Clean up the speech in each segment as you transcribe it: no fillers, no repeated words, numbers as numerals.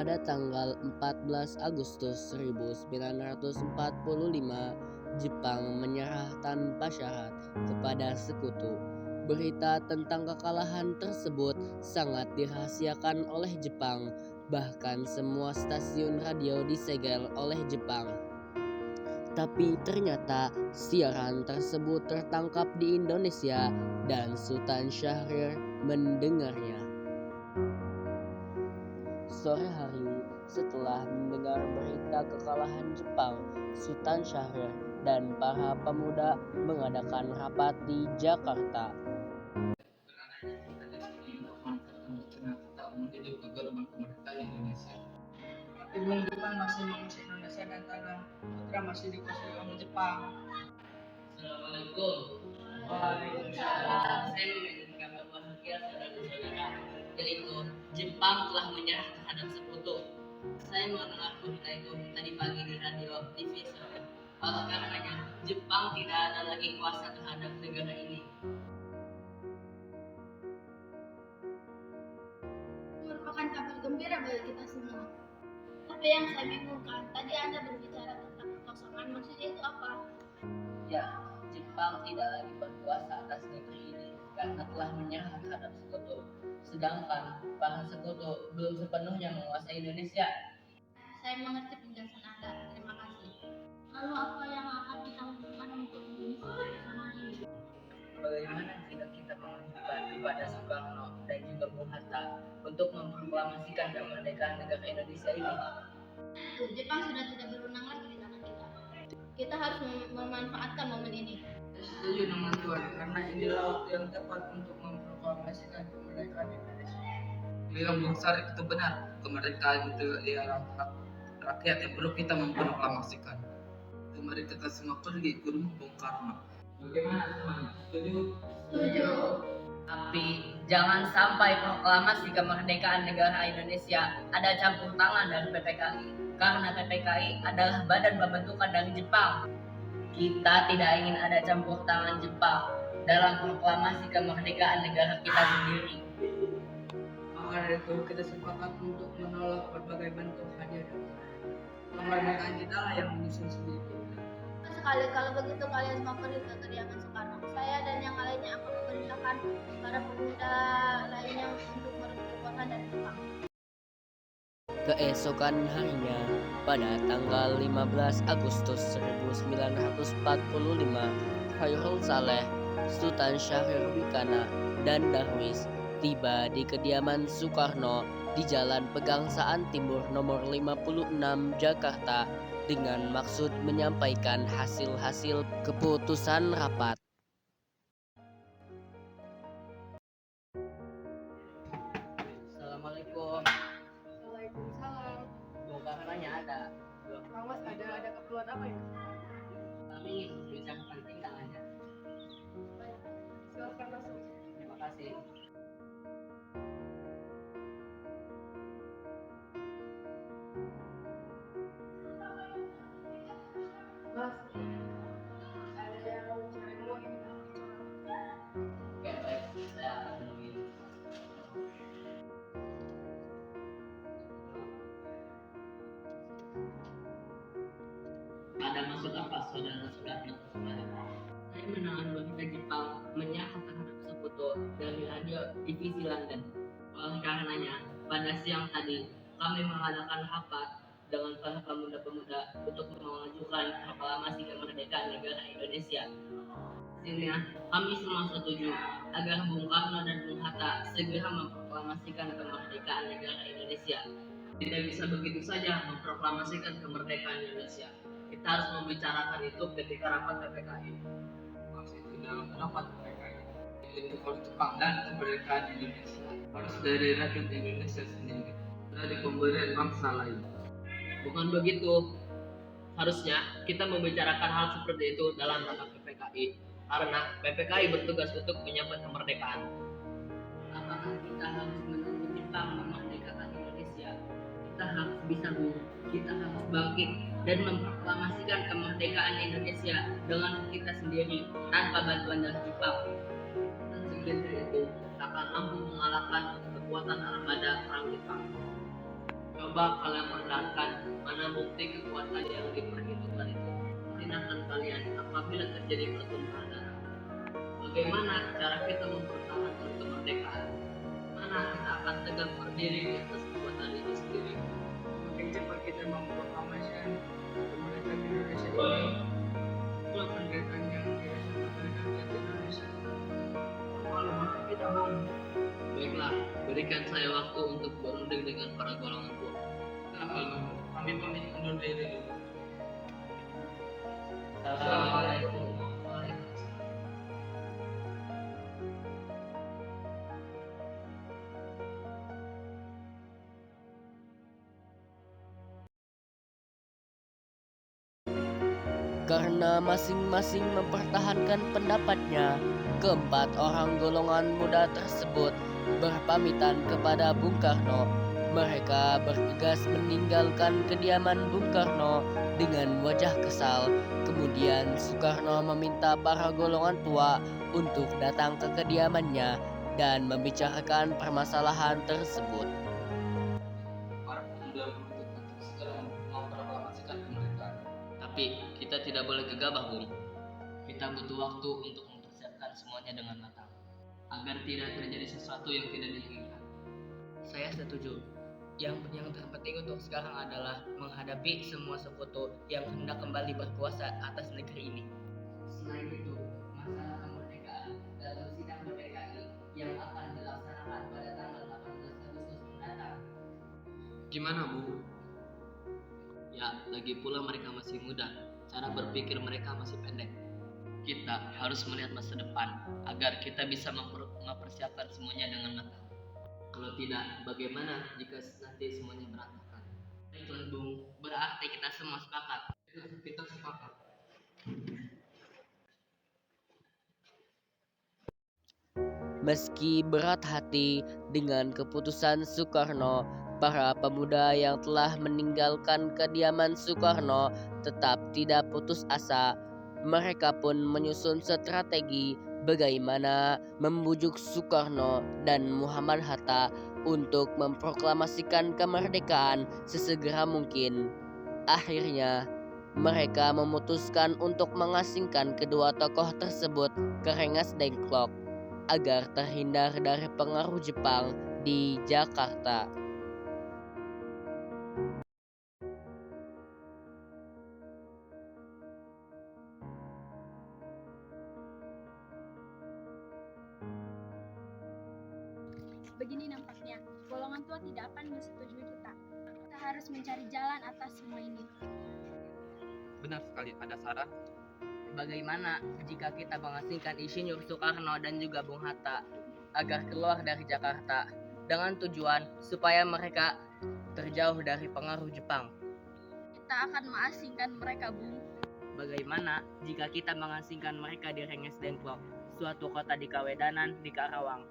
pada tanggal 14 Agustus 1945, Jepang menyerah tanpa syarat kepada sekutu. Berita tentang kekalahan tersebut sangat dirahasiakan oleh Jepang, bahkan semua stasiun radio disegel oleh Jepang. Tapi ternyata siaran tersebut tertangkap di Indonesia dan Sultan Syahrir mendengarnya. Sore hari, setelah mendengar berita kekalahan Jepang, Sultan Syahrir dan para pemuda mengadakan rapat di Jakarta. Gedung Jepang masih mengusir Indonesia dan tanah putra masih dikuasai oleh Jepang. Assalamualaikum. Waalaikumsalam. Saya memiliki kabar bahagia saudara-saudara, yaitu Jepang telah menyerah terhadap sekutu. Saya mendengar berita itu tadi pagi di radio, TV, sore. Oleh karenanya, Jepang tidak ada lagi kuasa terhadap negara ini. Merupakan kabar gembira bagi kita semua. Tapi yang saya bingungkan, tadi Anda berbicara tentang kekosongan, maksudnya itu apa? Ya, Jepang tidak lagi berkuasa atas negeri ini karena telah menyerah terhadap sekutu. Sedangkan para sekutu belum sepenuhnya menguasai Indonesia. Saya mengerti penjelasan Anda, terima kasih. Lalu apa yang akan kita lakukan untuk mengisi kekosongan ini? Bagaimana jika kita mengajukan kepada Soekarno dan juga Bung Hatta untuk memproklamasikan kemerdekaan negara Indonesia ini? Jepang sudah tidak berwenang lagi di tanah kita. Kita harus memanfaatkan momen ini. Saya setuju dengan Tuan, karena inilah waktu yang tepat untuk memproklamasikan kemerdekaan Indonesia. Bilang Bung Sarif itu benar, kemerdekaan itu adalah hak rakyat yang perlu kita memproklamasikan. Mari kita semua pergi ke rumah Bung Karno. Bagaimana semuanya? Setuju? Setuju. Tapi jangan sampai proklamasi kemerdekaan negara Indonesia ada campur tangan dari PPKI, karena PPKI adalah badan pembentukan dari Jepang. Kita tidak ingin ada campur tangan Jepang dalam proklamasi kemerdekaan negara kita sendiri. Maka dari itu kita sepakat untuk menolak berbagai bentuk hadiah. Kemerdekaan kita lah yang menyusun sendiri. Sekali kalau begitu kalian semua pergi ke kediaman Soekarno. Saya dan yang lainnya akan memerintahkan para pemuda lainnya untuk merebut kekuasaan dari Jepang. Keesokan harinya, pada tanggal 15 Agustus 1945, Khairul Saleh, Sultan Syahrir Wikana, dan Darwis tiba di kediaman Soekarno di Jalan Pegangsaan Timur nomor 56 Jakarta dengan maksud menyampaikan hasil-hasil keputusan rapat. Assalamualaikum. Waalaikumsalam. Bung Karnonya ada. Kang Mas ada keperluan apa ya? Kami ingin berbicara penting tangannya. Silakan masuk. Terima kasih. Mas, ada yang mau carimu ini. Oke, baik. Saya akan menunggu. Ada maksud apa saudara-saudara? Saya mendengar berita Jepang menyerah terhadap sekutu dari radio divisi London. Oleh karenanya, pada siang tadi kami mengadakan rapat dengan para pemuda-pemuda untuk mengajukan proklamasi kemerdekaan negara Indonesia. Hasilnya, kami semua setuju agar Bung Karno dan Bung Hatta segera memproklamasikan kemerdekaan negara Indonesia. Tidak bisa begitu saja memproklamasikan kemerdekaan Indonesia. Kita harus membicarakan itu ketika rapat PPKI. Masih dalam rapat PPKI. Itu oleh Jepang dan kemerdekaan Indonesia harus dari rakyat Indonesia sendiri, dari pemberian bangsa lain. Bukan begitu. Harusnya kita membicarakan hal seperti itu dalam rapat PPKI. Karena PPKI bertugas untuk menyambut kemerdekaan. Apakah kita harus menunggu Jepang memerdekakan Indonesia? Kita harus bisa kita harus bangkit dan memproklamasikan kemerdekaan Indonesia dengan kita sendiri tanpa bantuan dari Jepang. Dan sebenarnya itu akan mampu mengalahkan kekuatan armada perang Jepang. Coba kalian menerangkan mana bukti kekuatan yang diperhitungkan itu. Tindakan kalian apabila terjadi pertumpahan darah. Bagaimana cara kita mempertahankan kemerdekaan? Mana kita akan tegak berdiri di atas kekuatan itu sendiri? Semakin cepat kita memproklamasikan kemerdekaan Indonesia ini, itulah penderitaan yang dirasakan oleh rakyat Indonesia. Kalau mati kita Bung. Baiklah, berikan saya waktu untuk berunding dengan para golongan tua. Kami pamit undur diri dulu. Assalamualaikum. Karena masing-masing mempertahankan pendapatnya, keempat orang golongan muda tersebut berpamitan kepada Bung Karno. Mereka bergegas meninggalkan kediaman Bung Karno dengan wajah kesal. Kemudian Soekarno meminta para golongan tua untuk datang ke kediamannya dan membicarakan permasalahan tersebut. Para pemuda menuntut untuk segera memproklamasikan kemerdekaan. Tapi kita tidak boleh gegabah, Bung. Kita butuh waktu untuk mempersiapkan semuanya dengan matang, agar tidak terjadi sesuatu yang tidak diinginkan. Saya setuju. Yang terpenting untuk sekarang adalah menghadapi semua sekutu yang hendak kembali berkuasa atas negeri ini. Selain itu, masalah kemerdekaan dalam sidang PKI yang akan dilaksanakan pada tanggal 18 Agustus mendatang. Gimana, Bu? Ya, lagi pula mereka masih muda, cara berpikir mereka masih pendek. Kita harus melihat masa depan agar kita bisa mempersiapkan semuanya dengan matang. Kalau tidak, bagaimana jika nanti semuanya berantakan? Baiklah, Bung, berarti kita semua sepakat. Kita sepakat. Meski berat hati dengan keputusan Soekarno, para pemuda yang telah meninggalkan kediaman Soekarno tetap tidak putus asa. Mereka pun menyusun strategi bagaimana membujuk Soekarno dan Muhammad Hatta untuk memproklamasikan kemerdekaan sesegera mungkin. Akhirnya, mereka memutuskan untuk mengasingkan kedua tokoh tersebut ke Rengas Dengklok agar terhindar dari pengaruh Jepang di Jakarta. Begini nampaknya, golongan tua tidak akan menyetujui kita. Kita harus mencari jalan atas semua ini. Benar sekali, ada saran? Bagaimana jika kita mengasingkan Insinyur Soekarno dan juga Bung Hatta agar keluar dari Jakarta dengan tujuan supaya mereka terjauh dari pengaruh Jepang? Kita akan mengasingkan mereka, Bung. Bagaimana jika kita mengasingkan mereka di Rengas Dengklok, suatu kota di Kawedanan di Karawang?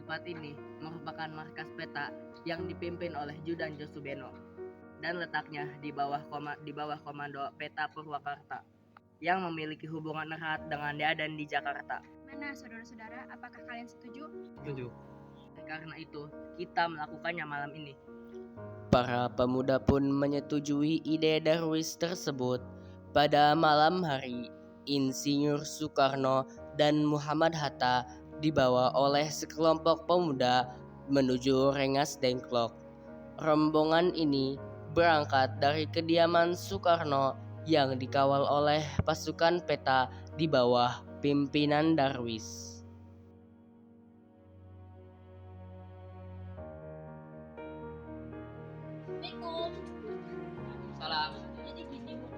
Tempat ini merupakan markas peta yang dipimpin oleh Judan Josubeno dan letaknya di bawah komando Peta Purwakarta yang memiliki hubungan erat dengan Dadan di Jakarta. Mana saudara-saudara, apakah kalian setuju? Setuju. Karena itu, kita melakukannya malam ini. Para pemuda pun menyetujui ide Darwis tersebut. Pada malam hari, Insinyur Soekarno dan Muhammad Hatta dibawa oleh sekelompok pemuda menuju Rengas Dengklok. Rombongan ini berangkat dari kediaman Soekarno yang dikawal oleh pasukan peta di bawah pimpinan Darwis. Assalamualaikum. Salam. Jadi gini, Bu.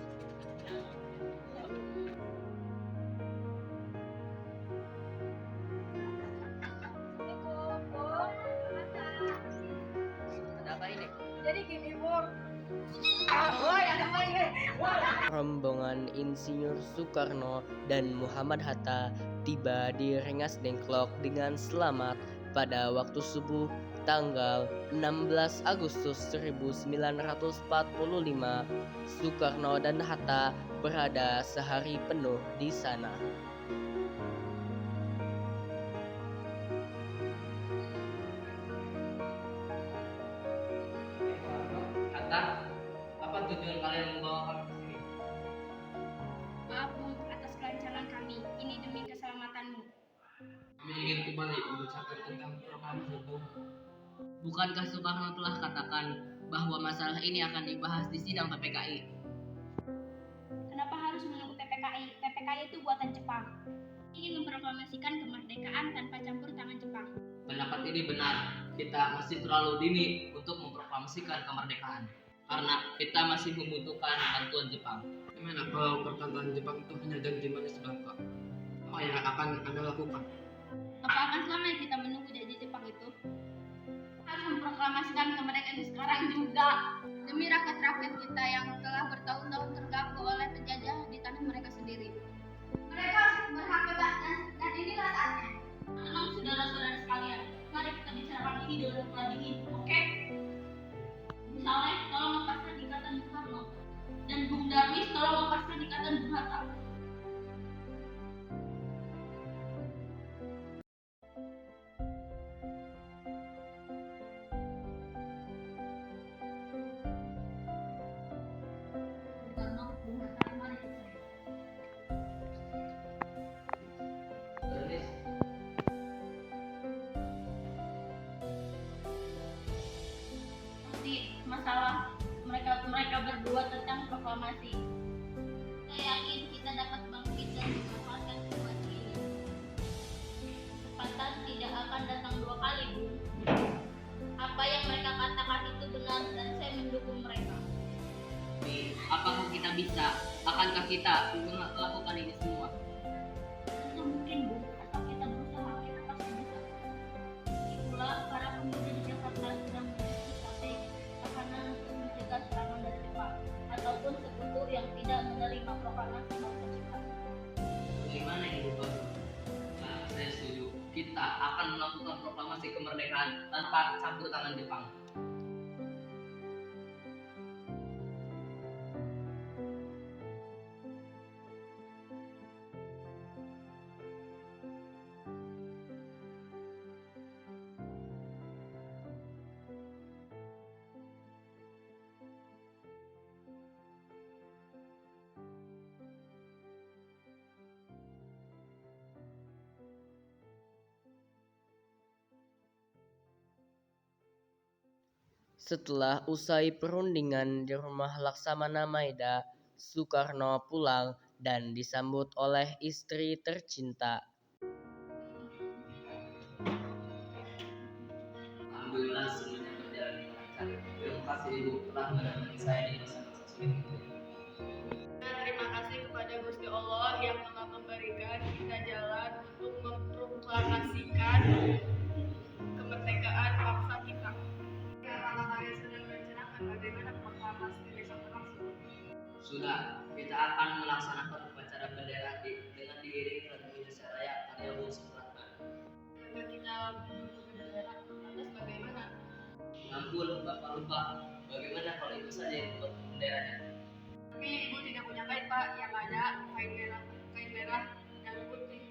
Assalamualaikum, Bu. Ada apa ini? Jadi gini, Bu. Rombongan Insinyur Soekarno dan Muhammad Hatta tiba di Rengas Dengklok dengan selamat pada waktu subuh tanggal 16 Agustus 1945. Soekarno dan Hatta berada sehari penuh di sana. Kata, apa tujuan kalian membawa kami ke sini? Maaf Bu, atas kelancaran kami. Ini demi keselamatanmu. Kami ingin kembali membicarakan tentang proklamasi itu. Bukankah Soekarno telah katakan bahwa masalah ini akan dibahas di sidang PPKI? Kenapa harus menunggu PPKI? PPKI itu buatan Jepang. Ingin memproklamasikan kemerdekaan tanpa campur tangan Jepang. Pendapat ini benar. Kita masih terlalu dini untuk memproklamasikan kemerdekaan. Karena kita masih membutuhkan bantuan Jepang. Gimana kalau perkataan Jepang itu hanya janji manis belaka? Apa yang akan Anda lakukan? Apa akan selamanya kita menunggu janji Jepang itu? Harus memproklamasikan kemerdekaan sekarang juga. Demi rakyat-rakyat kita yang telah bertahun-tahun terganggu oleh penjajah di tanah mereka sendiri. Mereka berhak bebas dan inilah saatnya. Tenang saudara-saudara sekalian, mari kita bicarakan ini dengan kepala dingin, oke? Misalnya, tolong lepaskan ikatan Bung Karno. Dan Bung Darwis tolong lepaskan ikatan Bung Hatta. Bung Karno, Bung Hatta, mari kita. Masalah mereka berdua tentang proklamasi. Saya yakin kita dapat bangkit dan memanfaatkan situasi ini. Kesempatan tidak akan datang dua kali, Bu. Apa yang mereka katakan itu benar dan saya mendukung mereka. Tapi, apakah kita bisa? Akankah kita melakukan ini semua? Tentu mungkin, Bu. Asal kita berusaha, kita pasti bisa. Itulah para pemuda di Jakarta sedang berdiskusi tahanan untuk mencegah serangan dari Jepang ataupun sekutu yang tidak menerima proklamasi bangsa kita. Bagaimana ini, Bang? Nah, saya setuju. Kita akan melakukan proklamasi kemerdekaan tanpa campur tangan Jepang. Setelah usai perundingan di rumah Laksamana Maeda, Soekarno pulang dan disambut oleh istri tercinta. Alhamdulillah semuanya berjalan dengan lancar. Terima kasih Ibu telah menemani saya di masa-masa sulit itu. Terima kasih kepada Gusti Allah yang telah memberikan kita jalan untuk memproklamasikan kemerdekaan bangsa kita. Kalau kalian sudah merencanakan bagaimana proklamasi besok berlangsung? Sudah, kita akan melaksanakan upacara bendera dengan diiringi lagu Indonesia Raya karya Bung Supratman. Jika kita menunggu bendera, lantas bagaimana? Ampun, Bapak lupa. Bagaimana kalau itu saja yang buat benderanya? Tapi ibu tidak punya kain, Pak. Yang ada kain merah dan putih.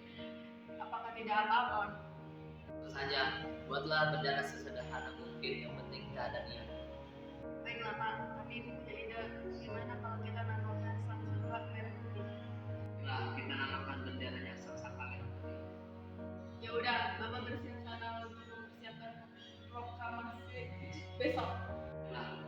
Apakah tidak apa-apa? Tentu saja, buatlah bendera sesederhana mungkin. Yang penting kita ada niat. Baiklah, Pak. Tapi ibu punya ide. Gimana kalau kita namakan Sang-Saka Merah Putih? Nah, kita namakan benderanya Sang-Saka Merah Putih. Ya udah, Bapak bersiap sana untuk mempersiapkan proklamasi besok. Nah,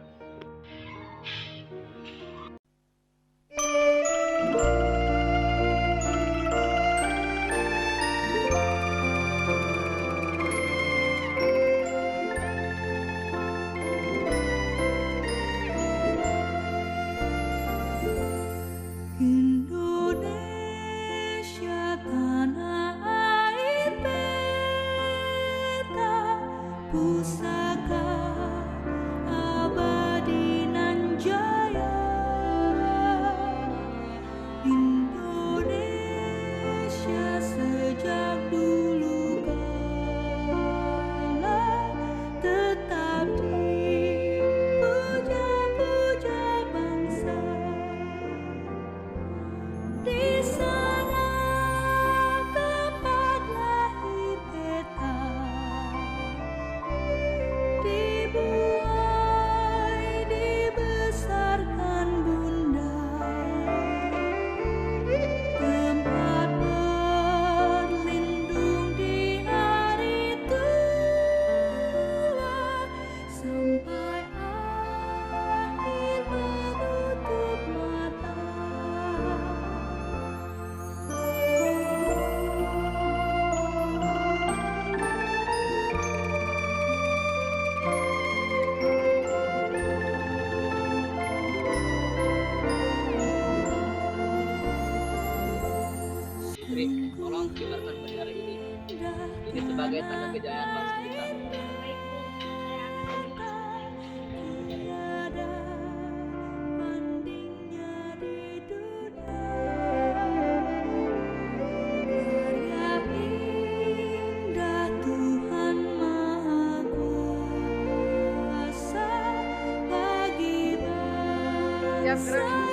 Indonesia tanah air beta pusaka sebagai tanda kejayaan bangsa kita. Baik Bu, saya akan menunjukkan Tiada bandingnya di dunia. Karya indah Tuhan Maha Kuasa bagi bangsa.